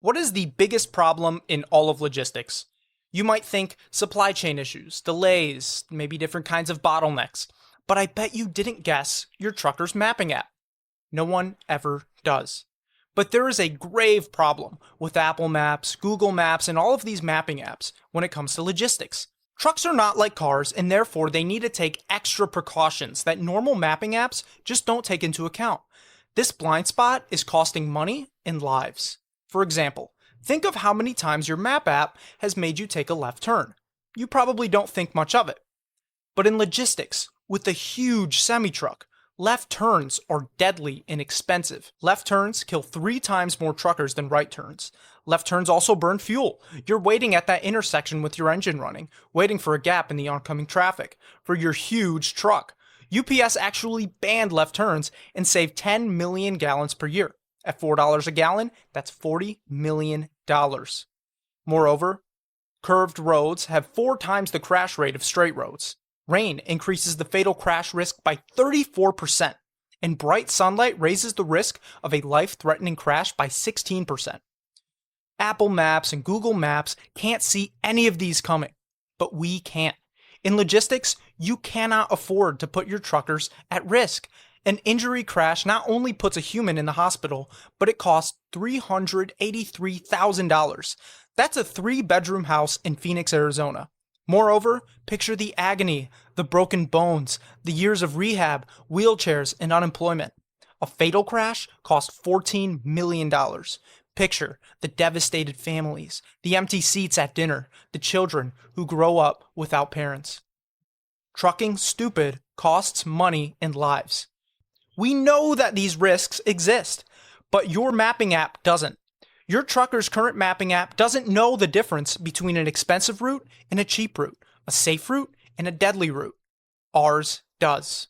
What is the biggest problem in all of logistics? You might think supply chain issues, delays, maybe different kinds of bottlenecks, but I bet you didn't guess your trucker's mapping app. No one ever does. But there is a grave problem with Apple Maps, Google Maps, and all of these mapping apps when it comes to logistics. Trucks are not like cars, and therefore they need to take extra precautions that normal mapping apps just don't take into account. This blind spot is costing money and lives. For example, think of how many times your map app has made you take a left turn. You probably don't think much of it. But in logistics, with a huge semi-truck, left turns are deadly and expensive. Left turns kill 3 times more truckers than right turns. Left turns also burn fuel. You're waiting at that intersection with your engine running, waiting for a gap in the oncoming traffic, for your huge truck. UPS actually banned left turns and saved 10 million gallons per year. At $4 a gallon, that's $40 million. Moreover, curved roads have 4 times the crash rate of straight roads. Rain increases the fatal crash risk by 34%, and bright sunlight raises the risk of a life-threatening crash by 16%. Apple Maps and Google Maps can't see any of these coming, but we can. In logistics, you cannot afford to put your truckers at risk. An injury crash not only puts a human in the hospital, but it costs $383,000. That's a 3-bedroom house in Phoenix, Arizona. Moreover, picture the agony, the broken bones, the years of rehab, wheelchairs, and unemployment. A fatal crash costs $14 million. Picture the devastated families, the empty seats at dinner, the children who grow up without parents. Trucking stupid costs money and lives. We know that these risks exist, but your mapping app doesn't. Your trucker's current mapping app doesn't know the difference between an expensive route and a cheap route, a safe route and a deadly route. Ours does.